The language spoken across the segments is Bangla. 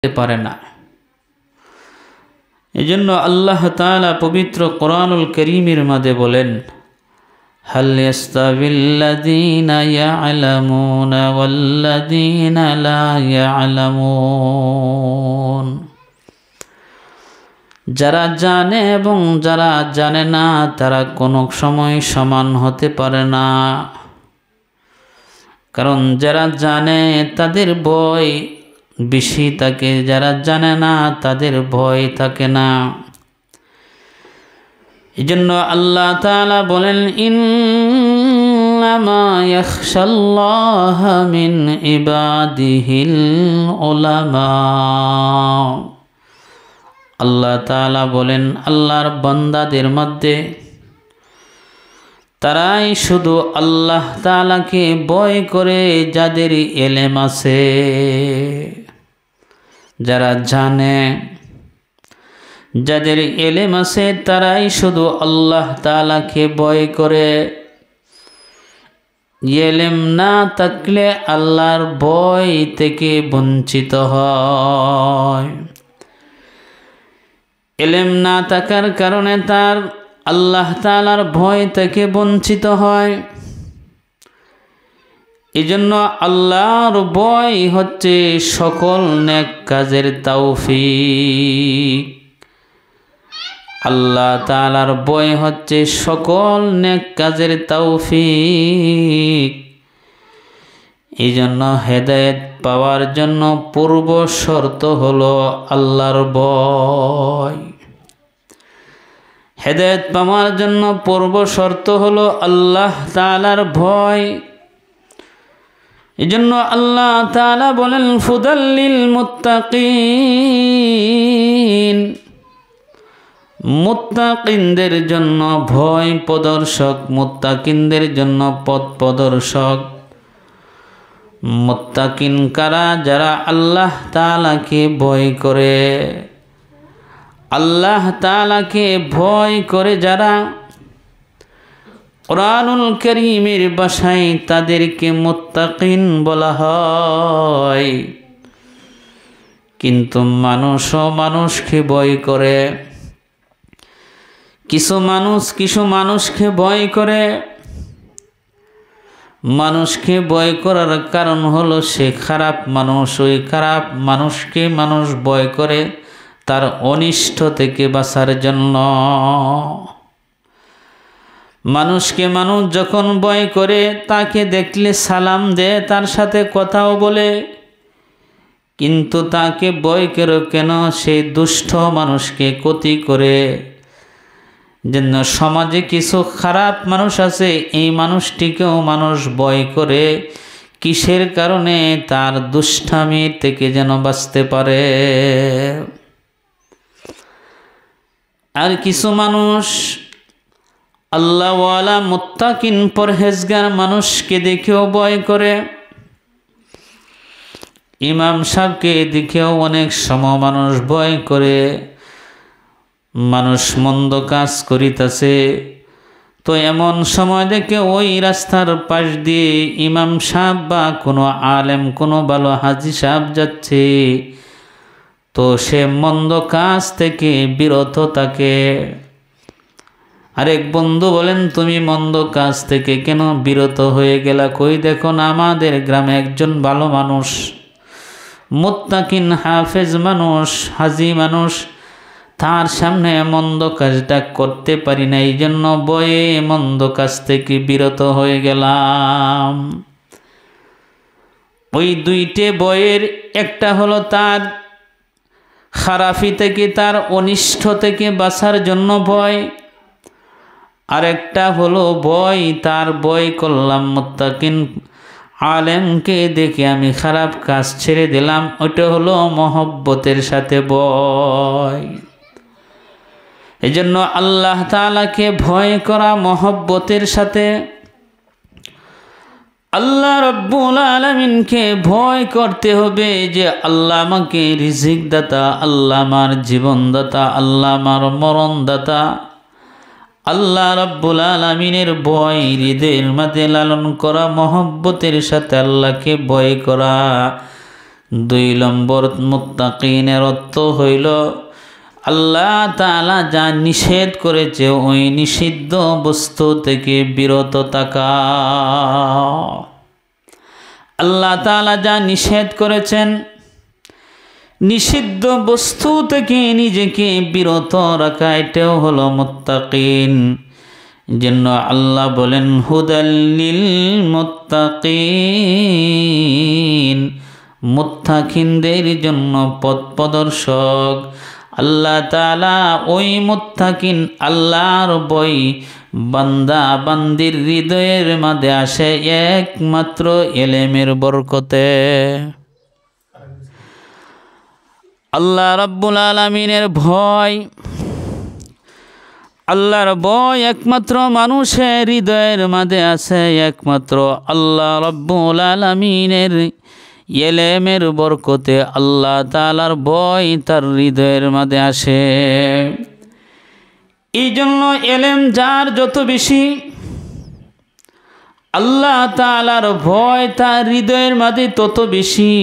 পারে না। এজন্য আল্লাহ তাআলা পবিত্র কোরআনুল কারীমের মাঝে বলেন, হাল ইয়াস্তাবিল্লাযীনা ইয়া'লামুনা ওয়াল্লাযীনা লা ইয়া'লামুন, যারা জানে এবং যারা জানে না তারা কোনো সময় সমান হতে পারে না। কারণ যারা জানে তাদের ভয় বেশি থাকে, যারা জানে না তাদের ভয় থাকে না। এজন্য আল্লাহ তাআলা বলেন, ইন্নামা ইয়াখশাল্লাহা মিন ইবাদিহিল উলামা। আল্লাহ তাআলা বলেন, আল্লাহর বান্দাদের মধ্যে তারাই শুধু আল্লাহ তাআলাকে ভয় করে যাদের ইলম আছে, যারা জানে, যাদের ইলম আছে তারাই শুধু আল্লাহ তাআলাকে ভয় করে। ইলম না থাকলে আল্লাহর ভয় থেকে বঞ্চিত হয়। ইলম না থাকার কারণে তার আল্লাহ তাআলার ভয় থেকে বঞ্চিত হয়। এজন্য আল্লাহর ভয় হচ্ছে সকল নেক কাজের তৌফিক। আল্লাহ তাআলার ভয় হচ্ছে সকল নেক কাজের তৌফিক। এজন্য হেদায়েত পাওয়ার জন্য পূর্ব শর্ত হলো আল্লাহর ভয়। হেদায়েত পাওয়ার জন্য পূর্ব শর্ত হলো আল্লাহ তাআলার ভয়। এজন্য আল্লাহ তাআলা বলেন, ফুদাল্লিল মুত্তাকিন, মুত্তাকিনদের জন্য ভয় প্রদর্শক, মুত্তাকিনদের জন্য পথ প্রদর্শক। মুত্তাকিন কারা? যারা আল্লাহ তাআলাকে ভয় করে। আল্লাহ তাআলাকে ভয় করে যারা, কোরআনুল কারীমের ভাষায় তাদেরকে মুত্তাকিন বলা হয়। কিন্তু মানুষও মানুষকে ভয় করে। কিছু মানুষকে ভয় করে। মানুষকে ভয় করার কারণ হলো সে খারাপ মানুষ। ওই খারাপ মানুষকে মানুষ ভয় করে তার অনিষ্ট থেকে বাঁচার জন্য। মানুষকে মানুষ যখন ভয় করে তাকে দেখলে সালাম দেয়, তার সাথে কথাও বলে, কিন্তু তাকে ভয় করে কেন? সেই দুষ্ট মানুষকে ক্ষতি করে। যেন সমাজে কিছু খারাপ মানুষ আছে, এই মানুষটিকেও মানুষ ভয় করে। কিসের কারণে? তার দুষ্টামি থেকে যেন বাঁচতে পারে। আর কিছু মানুষ আল্লাহওয়ালা মুত্তাকিন পরহেজগার মানুষকে দেখেও ভয় করে। ইমাম সাহেবকে দেখেও অনেক সময় মানুষ ভয় করে। মানুষ মন্দ কাজ করিতেছে, তো এমন সময় দেখে ওই রাস্তার পাশ দিয়ে ইমাম সাহেব বা কোনো আলেম, কোনো ভালো হাজী সাহেব যাচ্ছে, তো সে মন্দ কাজ থেকে বিরত থাকে। আরেক বন্ধু বলেন, তুমি মন্দ কাজ থেকে কেন বিরত হয়ে গেলা? কই দেখো না, আমাদের গ্রামে একজন ভালো মানুষ, মুত্তাকিন হাফেজ মানুষ, হাজী মানুষ, তার সামনে মন্দ কাজটা করতে পারি না, এই জন্য ভয়ে মন্দ কাজ থেকে বিরত হয়ে গেলাম। ওই দুইটে ভয়ের একটা হলো তার খারাপি থেকে, তার অনিষ্ট থেকে বাঁচার জন্য ভয়। আরেকটা হলো ভয়, তার ভয় করলাম মুত্তাকিন আলেমকে দেখে আমি খারাপ কাজ ছেড়ে দিলাম, ওটা হলো মহব্বতের সাথে ভয়। এজন্য আল্লাহ তাআলাকে ভয় করা মহব্বতের সাথে। আল্লাহ রাব্বুল আলামিনকে ভয় করতে হবে যে আল্লাহ আমাকে রিজিক দাতা, আল্লাহ আমার জীবন দাতা, আল্লাহ আমার মরণ দাতা। আল্লাহ রাব্বুল আলামিনের ভয় হৃদয়ের মধ্যে লালন করা, মহব্বতের সাথে আল্লাহকে ভয় করা। দুই নম্বর মুত্তাকিনের অর্থ হইল আল্লাহ তাআলা যা নিষেধ করেছে ওই নিষিদ্ধ বস্তু থেকে বিরত থাকা। আল্লাহ তাআলা যা নিষেধ করেছেন নিষিদ্ধ বস্তু থেকে নিজেকে বিরত রাখা, এটাও হলো মুত্তাকিন। জন্য আল্লাহ বলেন হুদাল লিল মুত্তাকিন, মুত্তাকিনদের জন্য পথ প্রদর্শক। আল্লাহ তাআলা ওই মুত্তাকিন আল্লাহর বই বান্দা বান্দির হৃদয়ের মাঝে আসে একমাত্র ইলমের বরকতে। আল্লাহ রাব্বুল আলামিনের ভয়, আল্লাহর ভয় একমাত্র মানুষের হৃদয়ের মাঝে আছে একমাত্র আল্লাহ রাব্বুল আলামিনের ইলমের বরকতে। আল্লাহ তাআলার ভয় তার হৃদয়ের মাঝে আসে। এই জন্য ইলম যার যত বেশি, আল্লাহ তাআলার ভয় তার হৃদয়ের মাঝে তত বেশি।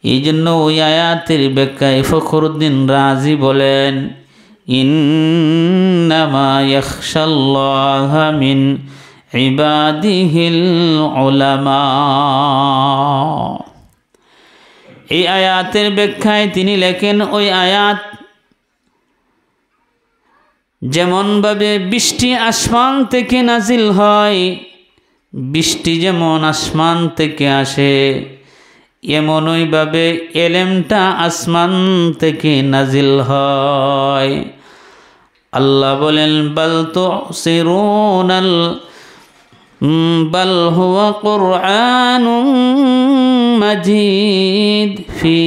এই জন্য ওই আয়াতের ব্যাখ্যায় ফখরুদ্দিন রাজি বলেন ইন্নামা ইয়াখশাল্লাহা মিন ইবাদিহিল উলামা। এই আয়াতের ব্যাখ্যায় তিনি লেখেন ওই আয়াত যেমনভাবে বৃষ্টি আসমান থেকে নাজিল হয়, বৃষ্টি যেমন আসমান থেকে আসে, এমনইভাবে ইলমটা আসমান থেকে নাজিল হয়। আল্লাহ বলেন বাল তুসিরুনাল বাল হুয়া কুরআনুম মাজিদ ফি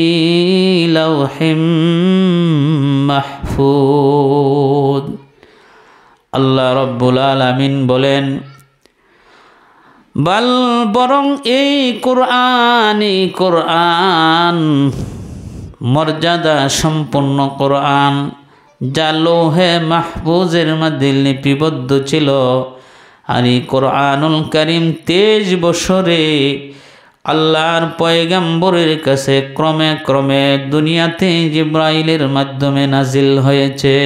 লাওহিম মাহফুজ। আল্লাহ রাব্বুল আলামিন বলেন বাল বরং এই কোরআন মর্যাদা সম্পন্ন কোরআন যা লৌহে মাহফুজের মধ্যে লিপিবদ্ধ ছিল। আর এই কোরআনুল কারীম 23 বছরে আল্লাহর পয়গম্বরের কাছে ক্রমে ক্রমে দুনিয়াতে জিবরাইলের মাধ্যমে নাজিল হয়েছে।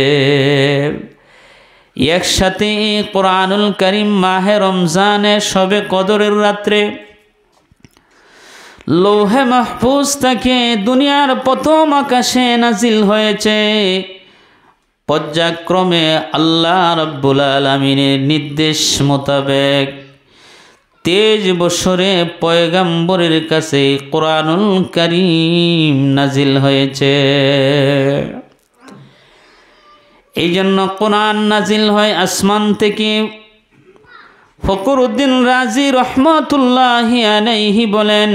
একসাথে কোরআনুল কারীম মাহে রমজানে শবে কদরের রাত্রে লৌহে মাহফুজ থেকে দুনিয়ার প্রথম আকাশে নাজিল হয়েছে। পর্যায়ক্রমে আল্লাহ রাব্বুল আলামিনের নির্দেশ মোতাবেক 23 বছরে পয়গম্বরের কাছে কোরআনুল কারীম নাজিল হয়েছে। এই জন্য কোরআন নাজিল হয় আসমান থেকে। ফখরুদ্দিন রাজি রহমাতুল্লাহি আলাইহি বলেন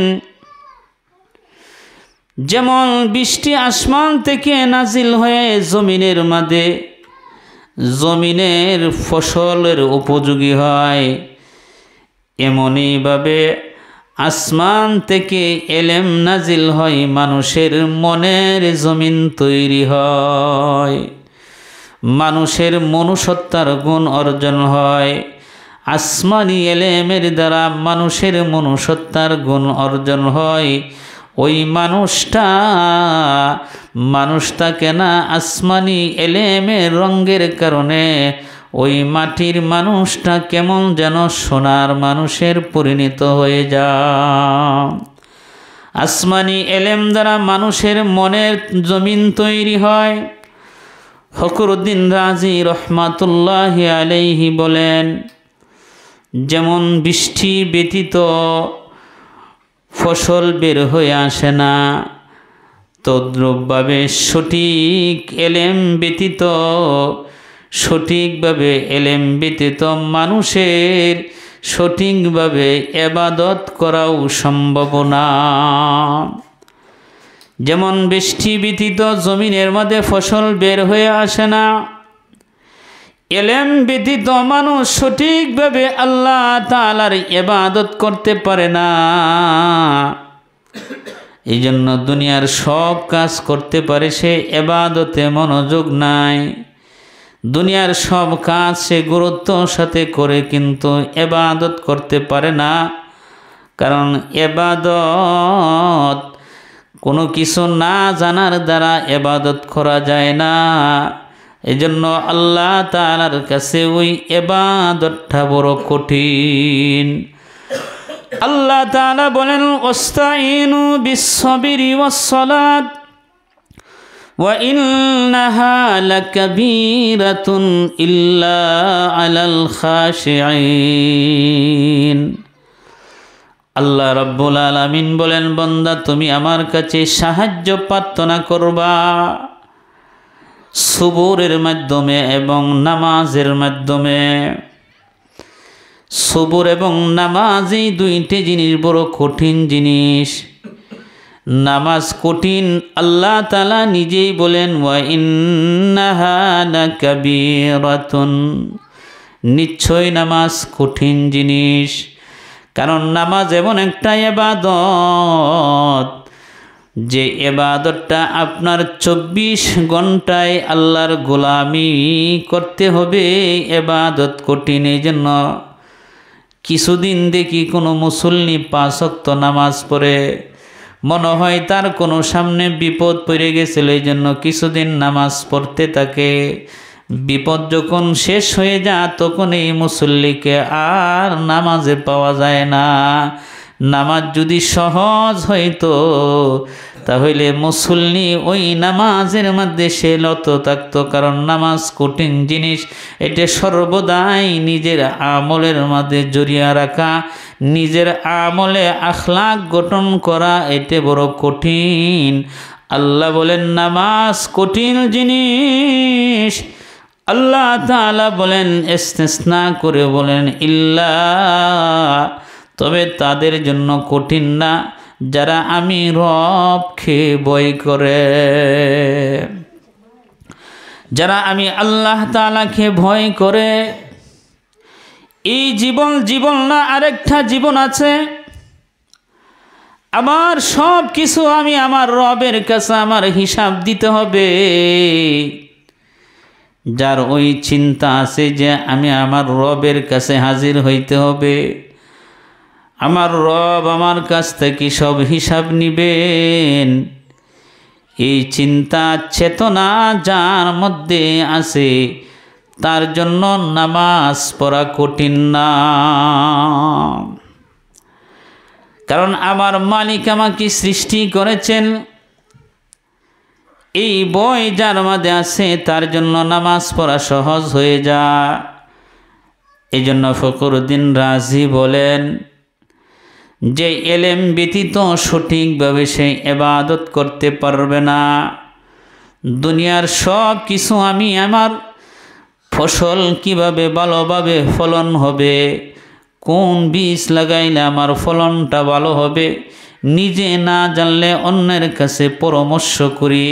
যেমন বৃষ্টি আসমান থেকে নাজিল হয়ে জমিনের মাঝে জমিনের ফসলের উপযোগী হয়, এমনইভাবে আসমান থেকে ইলম নাজিল হয় মানুষের মনের জমিন তৈরি হয়, মানুষের মনুষ্যত্বের গুণ অর্জন হয়। আসমানি ইলমের দ্বারা মানুষের মনুষ্যত্বের গুণ অর্জন হয়। ওই মানুষটাকে না আসমানি ইলমের রঙের কারণে ওই মাটির মানুষটা কেমন যেন সোনার মানুষের পরিণত হয়ে যায়। আসমানি ইলম দ্বারা মানুষের মনের জমিন তৈরি হয়। ফখরুদ্দিন রাজি রহমাতুল্লাহি আলাইহি বলেন যেমন বৃষ্টি ব্যতীত ফসল বের হয়ে আসে না, তদ্রূপভাবে সঠিকভাবে ইলম ব্যতীত মানুষের সঠিকভাবে ইবাদত করাও সম্ভব না। যেমন বৃষ্টি ব্যতীত জমিনের মধ্যে ফসল বের হয়ে আসে না, ইলম ব্যতীত মানুষ সঠিকভাবে আল্লাহ তাআলার ইবাদত করতে পারে না। এই জন্য দুনিয়ার সব কাজ করতে পারে, সে ইবাদতে মনোযোগ নাই। দুনিয়ার সব কাজ সে গুরুত্বর সাথে করে কিন্তু ইবাদত করতে পারে না। কারণ ইবাদত কোনো কিছু না জানার দ্বারা ইবাদত করা যায় না। এজন্য আল্লাহ তাআলার কাছে ওই ইবাদতটা বড় কঠিন। আল্লাহ তাআলা বলেন ওয়াস্তাইনু বিস-সাবরি ওয়াস-সালাত ওয়া ইন্নাহা লাকাবীরাতুন ইল্লা আলাল খাশিঈন। আল্লাহ রাব্বুল আলামিন বলেন, বান্দা তুমি আমার কাছে সাহায্য প্রার্থনা করবা সবরের মাধ্যমে এবং নামাজের মাধ্যমে। সবর এবং নামাজ এই দুইটি জিনিস বড় কঠিন জিনিস। নামাজ কঠিন, আল্লাহ তাআলা নিজেই বলেন ওয়া ইন্নাহা লাকাবীরাতুন, নিশ্চয় নামাজ কঠিন জিনিস। কারণ নামাজ এমন একটা ইবাদত যে ইবাদতটা আপনার 24 ঘন্টায় আল্লাহর গোলামি করতে হবে। ইবাদত কঠিন, এই জন্য কিছুদিন দেখি কোনো মুসল্লি 5 ওয়াক্ত নামাজ পড়ে, মনে হয় তার কোনো সামনে বিপদ পড়ে গেছিল, এই জন্য কিছুদিন নামাজ পড়তে থাকে। বিপদ যখন শেষ হয়ে যায় তখন এই মুসল্লিকে আর নামাজে পাওয়া যায় না। নামাজ যদি সহজ হইতো তাহলে মুসল্লি ওই নামাজের মধ্যে সে লত থাকতো। কারণ নামাজ কঠিন জিনিস, এটা সর্বদাই নিজের আমলের মধ্যে জড়িয়ে রাখা, নিজের আমলে আখলাক গঠন করা, এটা বড় কঠিন। আল্লাহ বলেন নামাজ কঠিন জিনিস। আল্লাহ তাআলা বলেন ইস্তিসনা করে বলেন ইল্লা, তবে তাদের জন্য কঠিন না যারা আমি রবকে ভয় করে, যারা আমি আল্লাহ তাআলাকে ভয় করে। এই জীবন না, আরেকটা জীবন আছে। আমার সব কিছু আমি আমার রবের কাছে আমার হিসাব দিতে হবে। যার ওই চিন্তা আছে যে আমি আমার রবের কাছে হাজির হইতে হবে, আমার রব আমার কাছ থেকে সব হিসাব নিবেন, এই চিন্তা চেতনা যার মধ্যে আছে তার জন্য নামাজ পড়া কঠিন না। কারণ আমার মালিক আমাকে সৃষ্টি করেছেন, এই বই যার মধ্যে আছে তার জন্য নামাজ পড়া সহজ হয়ে যায়। এই জন্য ফখরুদ্দিন রাজি বলেন যে এলেম ব্যতীত সঠিকভাবে সে ইবাদত করতে পারবে না। দুনিয়ার সব কিছু আমি আমার ফসল কিভাবে ভালোভাবে ফলন হবে, কোন বীজ লাগাইলে আমার ফলনটা ভালো হবে, নিজে না জানলে অন্যের কাছে পরামর্শ করি।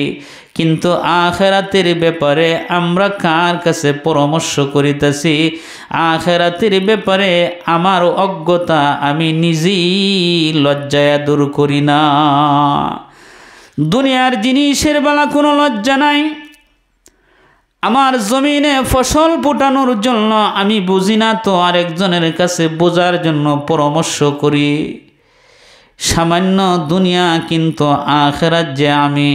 কিন্তু আখিরাতের ব্যাপারে আমরা কার কাছে পরামর্শ করিতেছি? আখিরাতের ব্যাপারে আমার অজ্ঞতা আমি নিজেই লজ্জায় দূর করি না। দুনিয়ার জিনিসের বেলা কোনো লজ্জা নাই। আমার জমিনে ফসল ফোটানোর জন্য আমি বুঝি না তো আরেকজনের কাছে বোঝার জন্য পরামর্শ করি। সামান্য দুনিয়া, কিন্তু আখিরাত যে আমি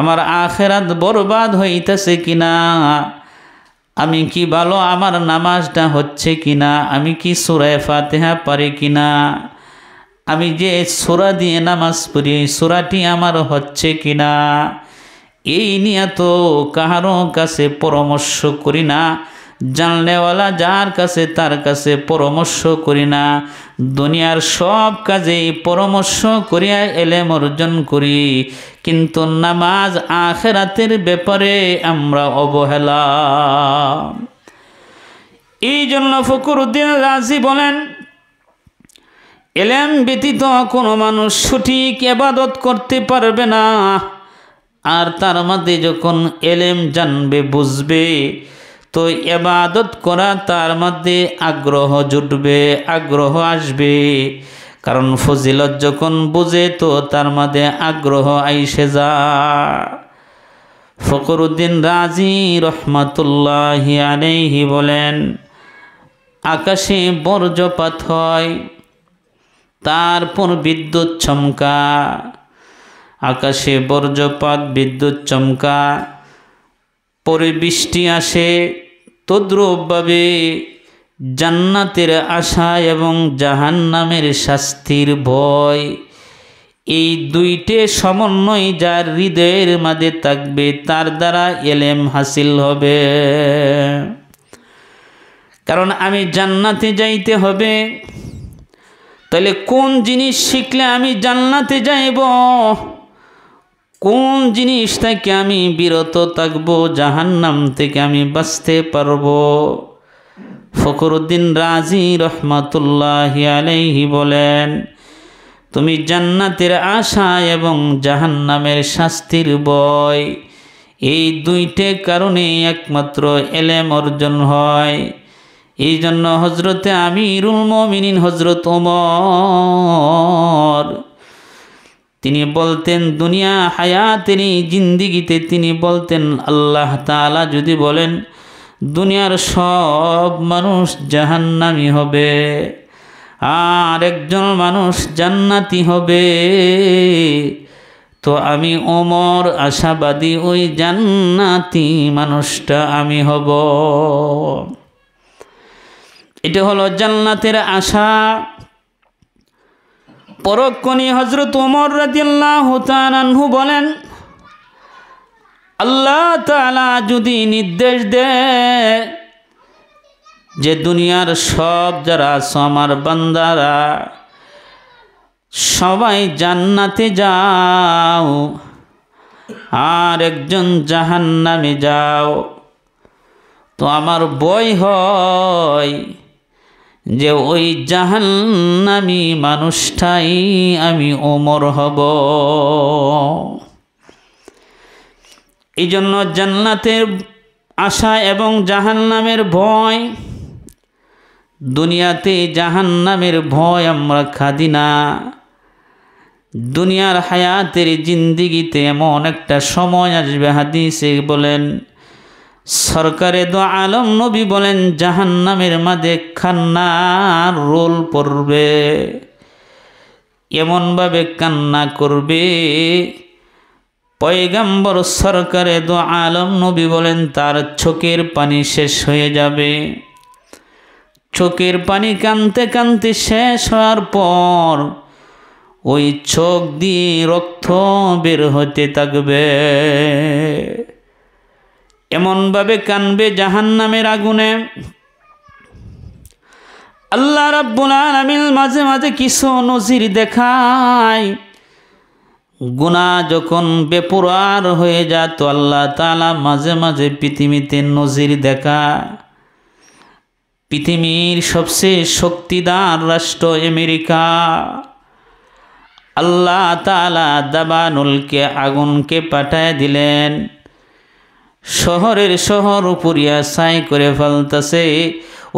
আমার আখিরাত বরবাদ হইতেছে কিনা, আমি কি ভালো আমার নামাজটা হচ্ছে কিনা, আমি কি সূরা ফাতিহা পারি কিনা, আমি যে সূরা দিয়ে নামাজ পড়ি সূরাটি আমার হচ্ছে কিনা, এই নিয়ে তো কারো কাছে পরামর্শ করি না। জানলেওয়ালা যার কাছে তার কাছে পরামর্শ করি না। দুনিয়ার সব কাজে পরামর্শ করিয়া এলেম অর্জন করি, কিন্তু নামাজ আখিরাতের ব্যাপারে আমরা অবহেলা। এই জন্য ফখরুদ্দিন রাজি বলেন এলেম ব্যতীত কোনো মানুষ সঠিক ইবাদত করতে পারবে না। আর তার মধ্যে যখন এলেম জানবে বুঝবে তো ইবাদত করা তার মধ্যে আগ্রহ জুটবে, আগ্রহ আসবে। কারণ ফজিলত যখন বুঝে তো তার মধ্যে আগ্রহ আইসে যায়। ফখরুদ্দিন রাজি রহমাতুল্লাহি আলাইহি বলেন আকাশে বজ্রপাত হয়, তারপর বিদ্যুৎ চমকা, আকাশে বজ্রপাত, বিদ্যুৎ চমকা, পরে বৃষ্টি আসে। তদ্রূপভাবে জান্নাতের আশা এবং জাহান্নামের শাস্তির ভয়, এই দুইটে সমন্বয় যার হৃদয়ের মাঝে থাকবে তার দ্বারা এলেম হাসিল হবে। কারণ আমি জান্নাতে যাইতে হবে, তাহলে কোন জিনিস শিখলে আমি জান্নাতে যাইব, কোন জিনিস থেকে আমি বিরত থাকব, জাহান্নাম থেকে আমি বাঁচতে পারব। ফখরুদ্দিন রাজি রহমাতুল্লাহি আলাইহি বলেন, তুমি জান্নাতের আশা এবং জাহান্নামের শাস্তির ভয়, এই দুইটে কারণে একমাত্র এলেম অর্জন হয়। এই জন্য হজরতে আমিরুল মুমিনিন হজরত ওমর তিনি বলতেন, দুনিয়া হায়াতের জিন্দিগিতে তিনি বলতেন, আল্লাহ তাআলা যদি বলেন দুনিয়ার সব মানুষ জাহান্নামী হবে আর একজন মানুষ জান্নাতি হবে, তো আমি ওমর আশাবাদী ওই জান্নাতি মানুষটা আমি হব। এটা হলো জান্নাতের আশা। পরক্ষণে হযরত ওমর রাদিয়াল্লাহু তাআলা আনহু বলেন, আল্লাহ তাআলা যদি নির্দেশ দেয় যে দুনিয়ার সব যারা আছে আমার বান্দারা সবাই জান্নাতে যাও আর একজন জাহান্নামে যাও, তো আমার ভয় হয় যে ওই জাহান্নামী মানুষটাই আমি ওমর হব। এই জন্য জান্নাতের আশা এবং জাহান্নামের ভয়, দুনিয়াতে জাহান্নামের ভয় আমরা খাদি না। দুনিয়ার হায়াতের জিন্দিগিতে এমন একটা সময় আসবে, হাদিসে বলেন, সরকারে দো আলম নবী বলেন, জাহান্নামের মাঝে কান্নার রোল পড়বে, এমনভাবে কান্না করবে, পয়গম্বর সরকারে দো আলম নবী বলেন তার চোখের পানি শেষ হয়ে যাবে। চোখের পানি কানতে কানতে শেষ হওয়ার পর ওই চোখ দিয়ে রক্ত বের হতে থাকবে, এমনভাবে কানবে জাহান্নামের আগুনে। আল্লাহ রাব্বুল আলামিন মাঝে মাঝে কিছু নজির দেখায়। গুনাহ যখন বেপরোয়ার হয়ে যায় তো আল্লাহ তাআলা মাঝে মাঝে পৃথিবীতে নজির দেখায়। পৃথিবীর সবচেয়ে শক্তিদার রাষ্ট্র আমেরিকা, আল্লাহ তাআলা দাবানলকে আগুনকে পাঠায় দিলেন, শহরের শহর উপরিয়া ছাই করে ফেলতেছে।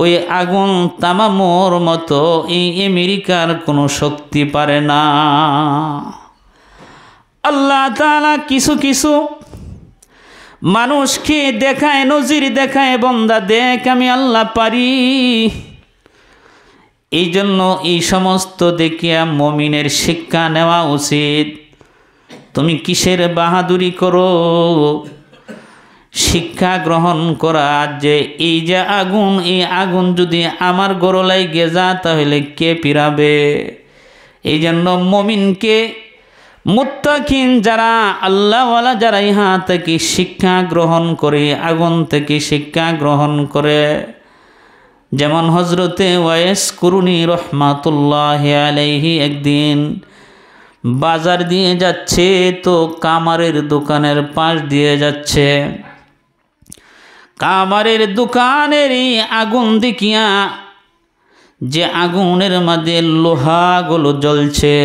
ওই আগুন তামামোর মতো এই আমেরিকার কোনো শক্তি পারে না। আল্লাহ তাআলা কিছু কিছু মানুষকে দেখায়, নজির দেখায়, বন্দা দেখ আমি আল্লাহ পারি। এই জন্য এই সমস্ত দেখিয়া মুমিনের শিক্ষা নেওয়া উচিত। তুমি কিসের বাহাদুরি করো? শিক্ষা গ্রহণ করা যে এই যে আগুন, এই আগুন যদি আমার গরলাই গেজা তাহলে কে পিরাবে? এই জন্য মুমিনকে, মুত্তাকিন যারা আল্লাহওয়ালা যারা ইহা থেকে শিক্ষা গ্রহণ করে, আগুন থেকে শিক্ষা গ্রহণ করে। যেমন হজরতে ওয়াইস কুরুনি রহমাতুল্লাহি আলাইহি একদিন বাজার দিয়ে যাচ্ছে, তো কামারের দোকানের পাশ দিয়ে যাচ্ছে। কামারের দোকানের আগুন দেখিয়া, যে আগুনের মধ্যে লোহাগুলো জ্বলছে,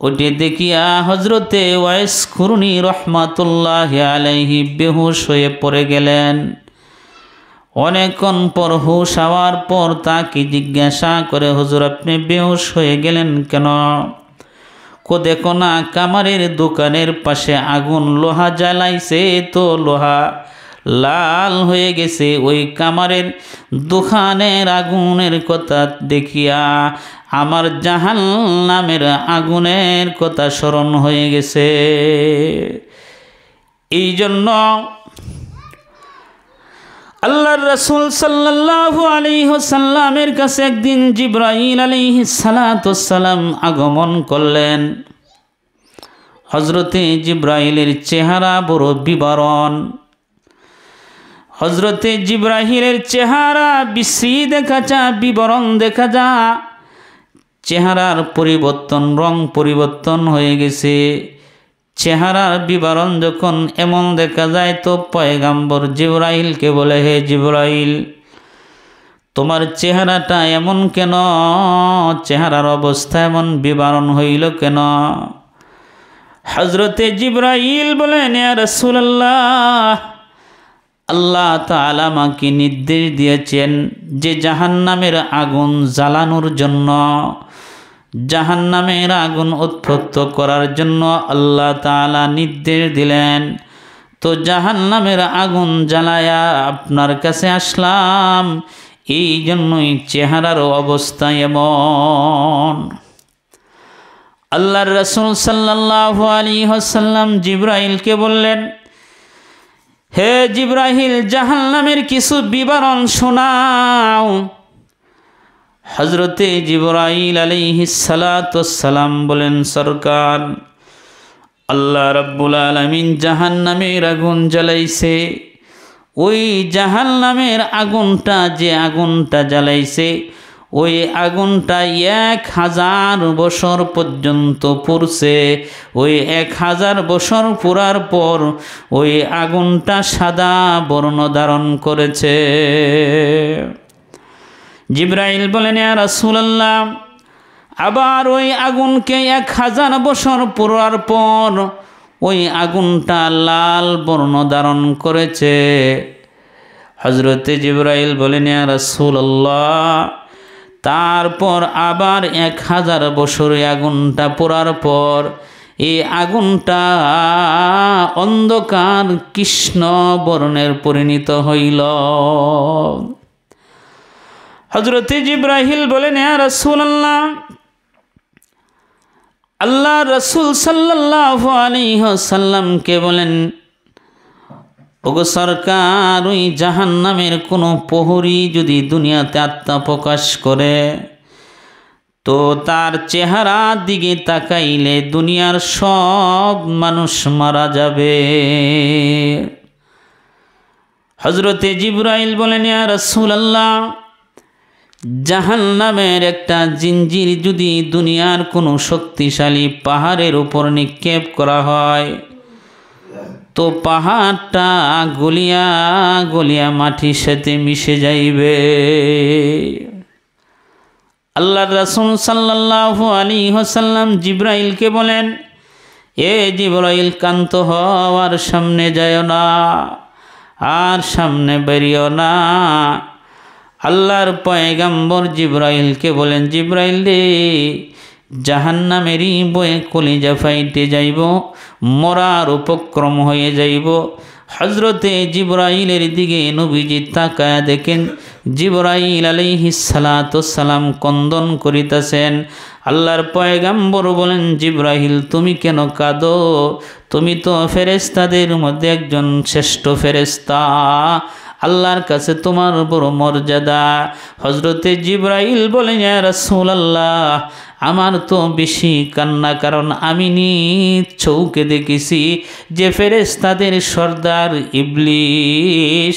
ওটি দেখিয়া হজরতে ওয়াইস কুরুনি রহমাতুল্লাহি আলাইহি বেহুশ হয়ে পড়ে গেলেন। অনেকক্ষণ পর হুশ হওয়ার পর তাকে জিজ্ঞাসা করে, হুজুর আপনি বেহুশ হয়ে গেলেন কেন? দেখো না কামারের দোকানের পাশে আগুন, লোহা জ্বালাইছে, তো লাল হয়ে গেছে। ওই কামারের দোকানের আগুনের কথা দেখিয়া আমার জাহান্নামের আগুনের কথা স্মরণ হয়ে গেছে। এই জন্য আল্লাহর রাসূল সাল্লাল্লাহু আলাইহি ওয়াসাল্লামের কাছে একদিন জিবরাইল আলাইহিস সালাতু ওয়াস সালাম আগমন করলেন। হযরতে জিবরাইলের চেহারা বড় বিবরণ। হযরতে জিবরাইলের চেহারা বিশ্রী দেখা যায়, বিবরণ দেখা যায়। চেহারার পরিবর্তন, রং পরিবর্তন হয়ে গেছে। চেহারার বিবরণ যখন এমন দেখা যায় তো পয়গাম্বর জিবরাইলকে বলে, হে জিবরাইল, তোমার চেহারাটা এমন কেন? চেহারার অবস্থা এমন বিবরণ হইল কেন? হযরতে জিবরাইল বলেন, ইয়া রাসূলুল্লাহ, আল্লাহ তাআলা আমাকে নির্দেশ দিয়েছেন যে জাহান্নামের আগুন জ্বালানোর জন্য, জাহান্নামের আগুন উৎপত্ত করার জন্য আল্লাহ তাআলা নির্দেশ দিলেন। তো জাহান্নামের আগুন জ্বালায়া আপনার কাছে আসলাম, এই জন্যই চেহারার অবস্থা এমন। আল্লাহর রাসূল সাল্লাল্লাহু আলাইহি ওয়াসাল্লাম জিবরাইলকে বললেন, হে জিবরাইল, জাহান্নামের কিছু বিবরণ শোনাও। হযরতে জিবরাইল আলাইহিস সালাতু ওয়াস সালাম বলেন, সরকার, আল্লাহ রাব্বুল আলামিন জাহান্নামের আগুন জ্বালাইছে। ওই জাহান্নামের আগুনটা, যে আগুনটা জ্বালাইছে, ওই আগুনটা 1000 বছর পর্যন্ত পুড়ছে। ওই 1000 বছর পুরার পর ওই আগুনটা সাদা বর্ণ ধারণ করেছে। জিবরাইল বলেন, ইয়া রাসূলুল্লাহ, আবার ওই আগুনকে 1000 বছর পুরার পর ওই আগুনটা লাল বর্ণ ধারণ করেছে। হযরতে জিবরাইল বলেন, ইয়া রাসূলুল্লাহ, তারপর আবার 1000 বছর আগুনটা পোড়ার পর এই আগুনটা অন্ধকার কৃষ্ণ বর্ণের পরিণত হইল। হযরতে জিবরাইল বলেন, ইয়া রাসূলুল্লাহ, আল্লাহ রাসূল সাল্লাল্লাহু আলাইহি ওয়াসাল্লামকে বলেন, ওগো সরকার, ওই জাহান্নামের কোনো প্রহরী যদি দুনিয়াতে আত্মপ্রকাশ করে তো তার চেহারার দিকে তাকাইলে দুনিয়ার সব মানুষ মারা যাবে। হযরতে জিবরাইল বলেন, ইয়া রাসূলুল্লাহ, জাহান্নামের একটা জিঞ্জির যদি দুনিয়ার কোনো শক্তিশালী পাহাড়ের উপর নিক্ষেপ করা হয় তো পাহাড়টা গলিয়া গলিয়া মাটির সাথে মিশে যাইবে। আল্লাহর রাসূল সাল্লাল্লাহু আলাইহি ওয়াসাল্লাম জিবরাইলকে বলেন, এ জিবরাইল, কান্ত হও, আর সামনে যাও না, আর সামনে বেরিও না। আল্লাহর পয়গাম্বর জিবরাইলকে বলেন, জিবরাইল রে, জাহান্নামেরই বয়ে কলিজা ফাইটে যাইব, মরার উপক্রম হয়ে যাইব। হযরতে জিবরাইলের দিকে নবীজি তাকায়া দেখেন জিবরাইল আলাইহিস সালাতু ওয়াস সালাম কন্দন করিতেছেন। আল্লাহর পয়গাম্বর বলেন, জিবরাইল, তুমি কেন কাঁদো? তুমি তো ফেরেশতাদের মধ্যে একজন শ্রেষ্ঠ ফেরেশতা, আল্লাহর কাছে তোমার বড় মর্যাদা। হযরতে জিবরাইল বলেন, ইয়া রাসূলুল্লাহ, আমার তো বেশি কান্না, কারণ আমি নিজ চৌকে দেখেছি যে ফেরেশতাদের সর্দার ইবলিস,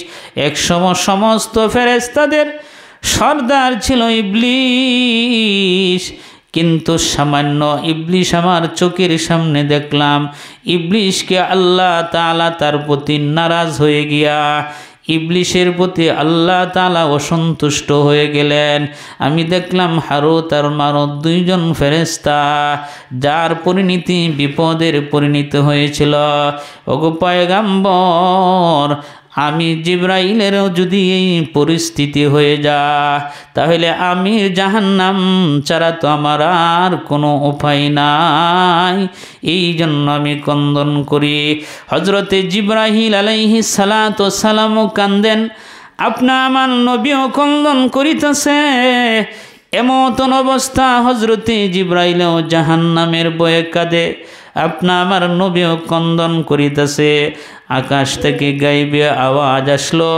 একসময় সমস্ত ফেরেশতাদের সর্দার ছিল ইবলিস, কিন্তু সামান্য ইবলিস আমার চোখের সামনে দেখলাম। ইবলিসকে আল্লাহ তাআলা তার প্রতি নারাজ হয়ে গিয়া ইবলিসের প্রতি আল্লাহ তাআলা অসন্তুষ্ট হয়ে গেলেন। আমি দেখলাম হারুত আর মারুত দুইজন ফেরেশতা, যার পরিণতি বিপদের পরিণত হয়েছিল। ওগো পয়গাম্বর, আমি জিব্রাইলেরও যদি এই পরিস্থিতি হয়ে যায় তাহলে আমি জাহান্নাম ছাড়া তো আমার আর কোনো উপায় নাই, এই জন্য আমি ক্রন্দন করি। হযরতে জিব্রাইল আলাইহিস সালাতু ওয়াস সালামও কান্দেন, আপনা আমার নবীও ক্রন্দন করিতেছে। এমতন অবস্থা হযরতে জিব্রাইলও জাহান্নামের ভয়ে কাঁদে, আপনা আমার নবীও ক্রন্দন করিতেছে। আকাশ থেকে গাইবে আওয়াজ আসলো,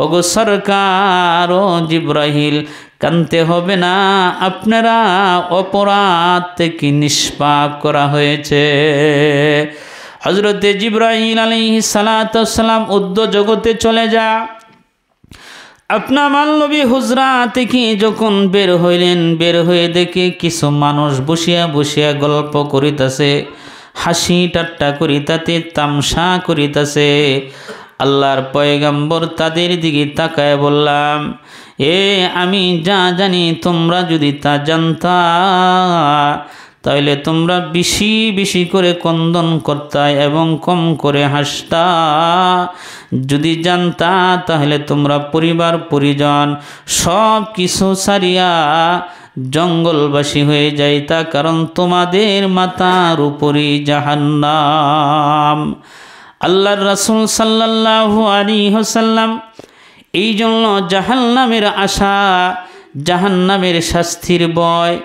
ওগো সরকার ও জিব্রাইল, কানতে হবে না, আপনারা অপরাধ থেকে নিষ্পাপ করা হয়েছে। হযরতে জিব্রাইল আলাইহিস সালাতু ওয়াস সালাম উর্ধ্ব জগতে চলে যা। আপনার নবী হুজরা থেকে যখন বের হইলেন, বের হয়ে দেখে কিছু মানুষ বসিয়া বসিয়া গল্প করিতেছে, হাসি ঠাট্টা করিতাতে, তামসা করিতেছে। আল্লাহর পয়গম্বর তাদের দিকে তাকায় বললাম, আমি যা জানি তোমরা যদি তা জানতা তাহলে তোমরা বেশি বেশি করে ক্রন্দন করতা এবং কম করে হাসতা। যদি জানতা তাহলে তোমরা পরিবার পরিজন সব কিছু ছাড়িয়া জঙ্গলবাসী হয়ে যাইতা, কারণ তোমাদের মাথার উপরই জাহান্নাম। আল্লাহর রাসূল সাল্লাল্লাহু আলাইহি ওয়াসাল্লাম এই জন্য জাহান্নামের আশা, জাহান্নামের শাস্তির ভয়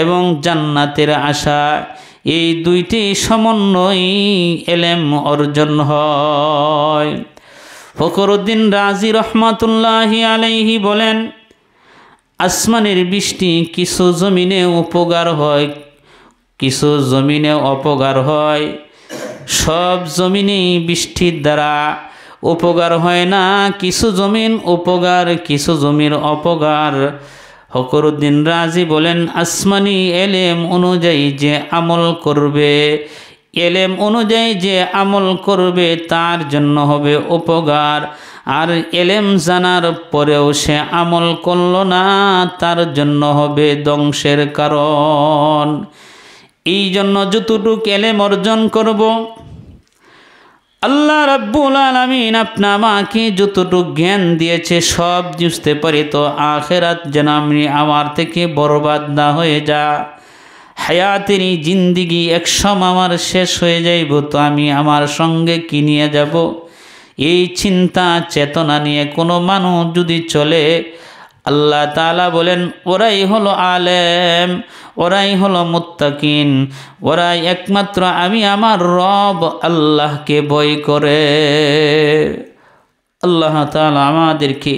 এবং জান্নাতের আশা, এই দুইটি সমন্বয় এলেম অর্জন হয়। ফখরুদ্দিন রাজি রহমাতুল্লাহি আলাইহি বলেন, আসমানের বৃষ্টি কিছু জমিনে উপকার হয়, কিছু জমিনে অপকার হয়। সব জমিনেই বৃষ্টির দ্বারা উপকার হয় না, কিছু জমিন উপকার, কিছু জমির অপকার। ফখরুদ্দিন রাজি বলেন, আসমানি এলেম অনুযায়ী যে আমল করবে, এলেম অনুযায়ী যে আমল করবে তার জন্য হবে উপকার, আর এলেম জানার পরেও সে আমল করল না তার জন্য হবে ধ্বংসের কারণ। এই জন্য যতটুকু এলেম অর্জন করব, আল্লাহ রাব্বুল আলামিন আপনা আমাকে যতটুকু জ্ঞান দিয়েছে সব বুঝতে পারি, তো আখেরাত যেন আমি আমার থেকে বরবাদ না হয়ে যা। হায়াতের এই জিন্দিগি একসময় আমার শেষ হয়ে যাইব, তো আমি আমার সঙ্গে কি নিয়ে যাব, এই চিন্তা চেতনা নিয়ে কোনো মানুষ যদি চলে, আল্লাহ তাআলা বলেন ওরাই হলো আলেম, ওরাই হলো মুত্তাকিন, ওরাই একমাত্র আমি আমার রব আল্লাহকে ভয় করে। আল্লাহ তাআলা আমাদেরকে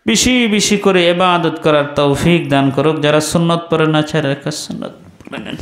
বেশি বেশি করে ইবাদত করার তৌফিক দান করুক। যারা সুন্নত পড়ে না, ছেড়ে সুন্নত পড়ে নেন।